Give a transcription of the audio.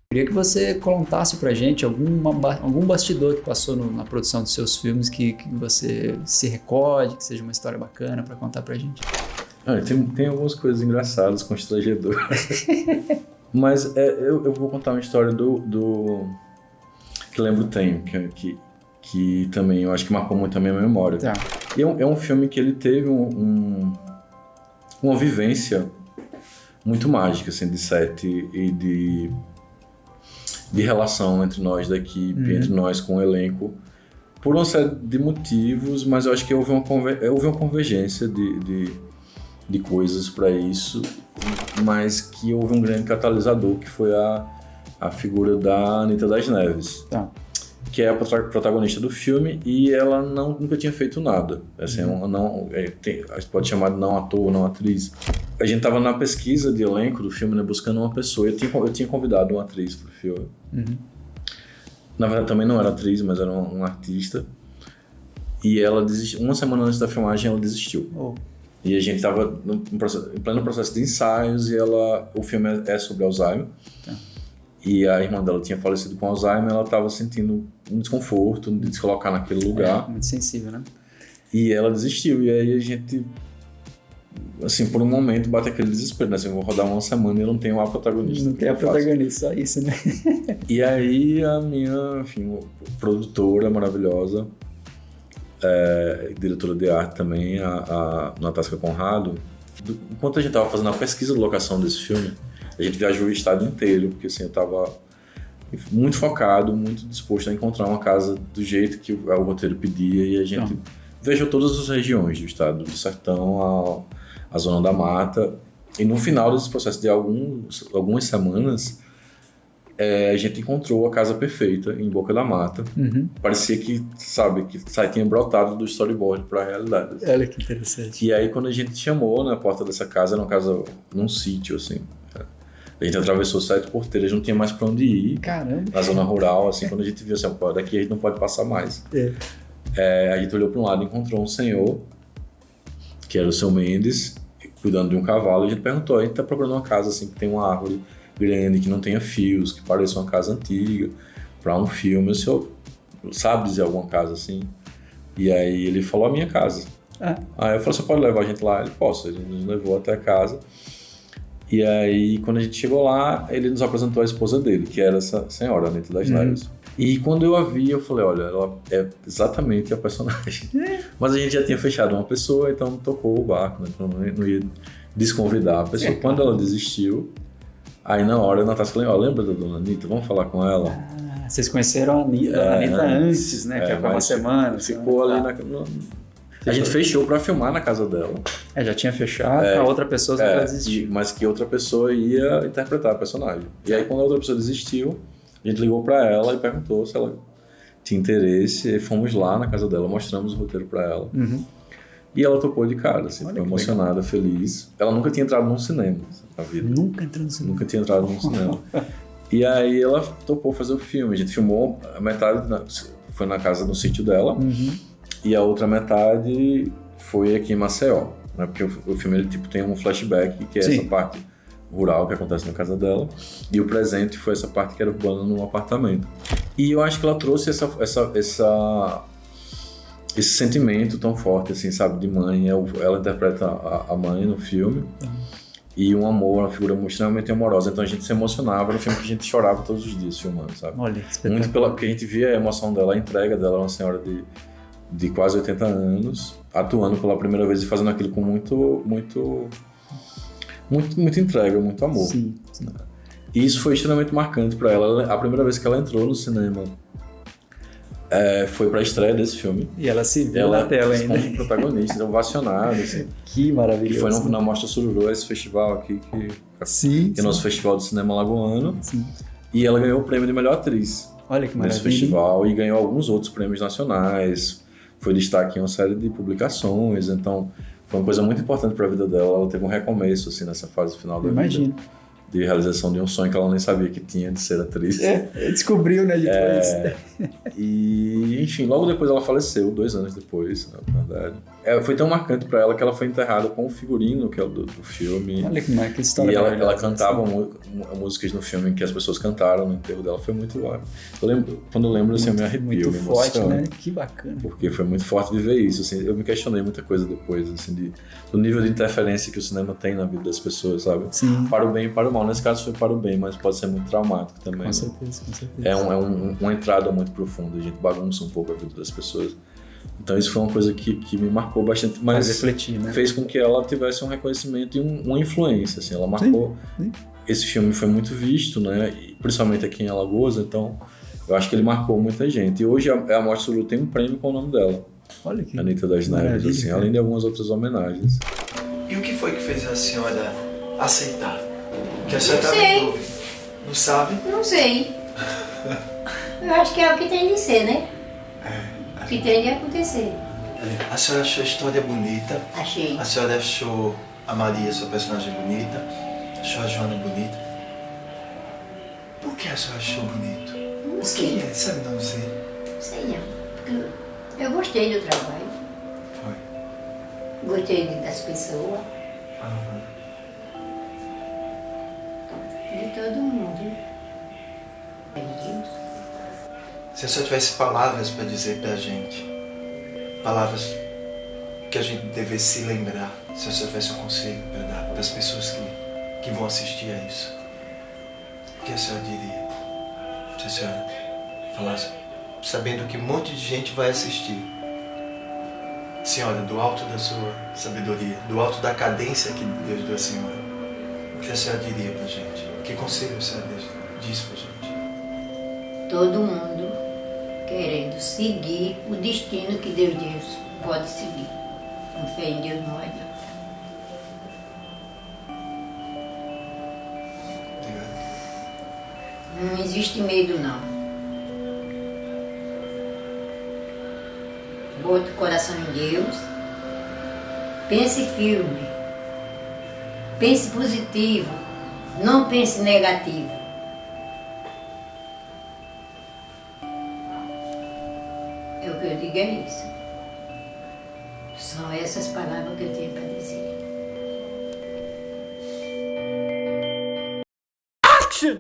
Queria que você contasse pra gente algum bastidor que passou na produção dos seus filmes que você se recorde, que seja uma história bacana pra contar pra gente. Tem algumas coisas engraçadas, constrangedoras. Mas eu vou contar uma história do que lembro Tenho, que também eu acho que marcou muito a minha memória. Tá. E é um filme que ele teve uma vivência muito mágica, assim, de set e de relação entre nós da equipe, entre nós com o elenco, por uma série de motivos, mas eu acho que houve uma convergência de coisas para isso, mas que houve um grande catalisador, que foi a figura da Anita das Neves. Tá. Que é a protagonista do filme, e ela nunca tinha feito nada. Assim, a gente pode chamar de não ator, não atriz. A gente estava na pesquisa de elenco do filme, né, buscando uma pessoa. Eu tinha convidado uma atriz para o filme. Na verdade, também não era atriz, mas era uma artista. E ela desistiu. Uma semana antes da filmagem, ela desistiu. Oh. E a gente estava em pleno processo de ensaios, e o filme é sobre Alzheimer. Tá. E a irmã dela tinha falecido com Alzheimer, ela estava sentindo um desconforto de se colocar naquele lugar. Muito sensível, né? E ela desistiu, e aí a gente, assim, por um momento bate aquele desespero, né? Assim, eu vou rodar uma semana e eu não tenho a protagonista. Não tem a protagonista, só isso, né? E aí a minha, enfim, produtora maravilhosa, diretora de arte também, a Natasca Conrado, enquanto a gente estava fazendo a pesquisa de locação desse filme, a gente viajou o estado inteiro, porque assim, eu estava muito focado, muito disposto a encontrar uma casa do jeito que o roteiro pedia, e a gente viajou todas as regiões do estado, do sertão à zona da mata, e no final desse processo de algumas semanas, a gente encontrou a casa perfeita em Boca da Mata. Parecia que tinha brotado do storyboard para a realidade. Olha que interessante. E aí quando a gente chamou na porta dessa casa, era uma casa num sítio, assim. A gente atravessou 7 porteiras, não tinha mais pra onde ir. Caramba! Na zona rural, assim, quando a gente viu assim, daqui a gente não pode passar mais. A gente olhou para um lado e encontrou um senhor, que era o seu Mendes, cuidando de um cavalo, e a gente perguntou, a gente tá procurando uma casa assim, que tem uma árvore grande, que não tenha fios, que pareça uma casa antiga, para um filme. O senhor sabe dizer alguma casa assim? E aí ele falou, a minha casa. Aí eu falei, você pode levar a gente lá? Ele, posso. Ele nos levou até a casa. E aí, quando a gente chegou lá, ele nos apresentou a esposa dele, que era essa senhora, Anita das Neves. E quando eu a vi, eu falei, olha, ela é exatamente a personagem. Mas a gente já tinha fechado uma pessoa, então tocou o barco, né? Então não ia desconvidar a pessoa. Quando ela desistiu, aí na hora a Natasha falou, lembra da dona Anita? Vamos falar com ela. Vocês conheceram a Anita antes, né? Que foi uma semana. Ficou ali a gente fechou pra filmar na casa dela. Já tinha fechado, a outra pessoa só desistiu. Mas que outra pessoa ia interpretar a personagem. E aí quando a outra pessoa desistiu, a gente ligou pra ela e perguntou se ela tinha interesse. E fomos lá na casa dela, mostramos o roteiro pra ela. E ela topou de cara, assim, ficou emocionada, feliz. Ela nunca tinha entrado num cinema na vida. Nunca tinha entrado num cinema. E aí ela topou fazer o filme. A gente filmou a metade, foi na casa, no sítio dela. E a outra metade foi aqui em Maceió, né? Porque o filme ele, tem um flashback, que é essa parte rural que acontece na casa dela, e o presente foi essa parte que era urbana no apartamento. E eu acho que ela trouxe esse sentimento tão forte, assim, sabe, de mãe. Ela interpreta a mãe no filme, e um amor, uma figura extremamente amorosa. Então a gente se emocionava, era um filme que a gente chorava todos os dias filmando, sabe? Olha, muito porque a gente via a emoção dela, a entrega dela, uma senhora de quase 80 anos, atuando pela primeira vez e fazendo aquilo com muita entrega, muito amor. Sim. E isso foi extremamente marcante para ela. A primeira vez que ela entrou no cinema foi para a estreia desse filme. E ela se viu na tela ainda. Como protagonista, ovacionada. Assim. Que maravilhoso. Que foi na Mostra Sururu, esse festival aqui, que é o nosso festival de cinema lagoano. Sim. E ela ganhou o prêmio de melhor atriz. Olha que maravilha. Nesse festival, e ganhou alguns outros prêmios nacionais. Foi destaque em uma série de publicações, então foi uma coisa muito importante para a vida dela. Ela teve um recomeço assim, nessa fase final da vida. de realização de um sonho que ela nem sabia que tinha, de ser atriz. Descobriu, né, depois. E, enfim, logo depois ela faleceu, 2 anos depois, na verdade. Foi tão marcante pra ela que ela foi enterrada com o figurino que é do filme. Olha que história. E ela cantava músicas no filme que as pessoas cantaram no enterro dela. Foi muito legal. Quando eu lembro, assim, eu me arrepio, muito me forte, emociono. né? Que bacana. Porque foi muito forte viver isso. Assim, eu me questionei muita coisa depois, assim, do nível de interferência que o cinema tem na vida das pessoas, sabe? Sim. Para o bem e para o mal. Nesse caso foi para o bem, mas pode ser muito traumático também. Com né? certeza. É uma entrada muito profunda. A gente bagunça um pouco a vida das pessoas. Então isso foi uma coisa que me marcou bastante, mas refletir, né? Fez com que ela tivesse um reconhecimento e uma influência, assim, ela marcou. Sim. Esse filme foi muito visto, né, e principalmente aqui em Alagoas, então eu acho que ele marcou muita gente. E hoje a Morte Absoluta tem um prêmio com o nome dela. Olha que Anitta das Neves, assim, além de algumas outras homenagens. E o que foi que fez a senhora aceitar? Que a senhora Não estava sei. em dúvida. Não sabe? Não sei. Eu acho que é o que tem de ser, né? O que tem de acontecer. A senhora achou a história bonita. Achei. A senhora achou a Maria, sua personagem, bonita. Achou a Joana bonita. Por que a senhora achou bonito? Não O que sei. é? Sabe não sei. Não sei não. Porque eu gostei do trabalho. Foi. Gostei das pessoas. Aham. De todo mundo. É Deus. Se a senhora tivesse palavras para dizer pra gente, palavras que a gente devesse se lembrar, se a senhora tivesse um conselho para dar para as pessoas que vão assistir a isso, o que a senhora diria? Se a senhora falasse, sabendo que um monte de gente vai assistir. Senhora, do alto da sua sabedoria, do alto da cadência que Deus deu à senhora, o que a senhora diria pra gente? Que conselho a senhora diz pra gente? Todo mundo querendo seguir o destino que Deus pode seguir. Com fé em Deus não adianta. Não existe medo, não. Bota o coração em Deus. Pense firme. Pense positivo. Não pense negativo. É o que eu digo, é isso. São essas palavras que eu tenho para dizer. Action!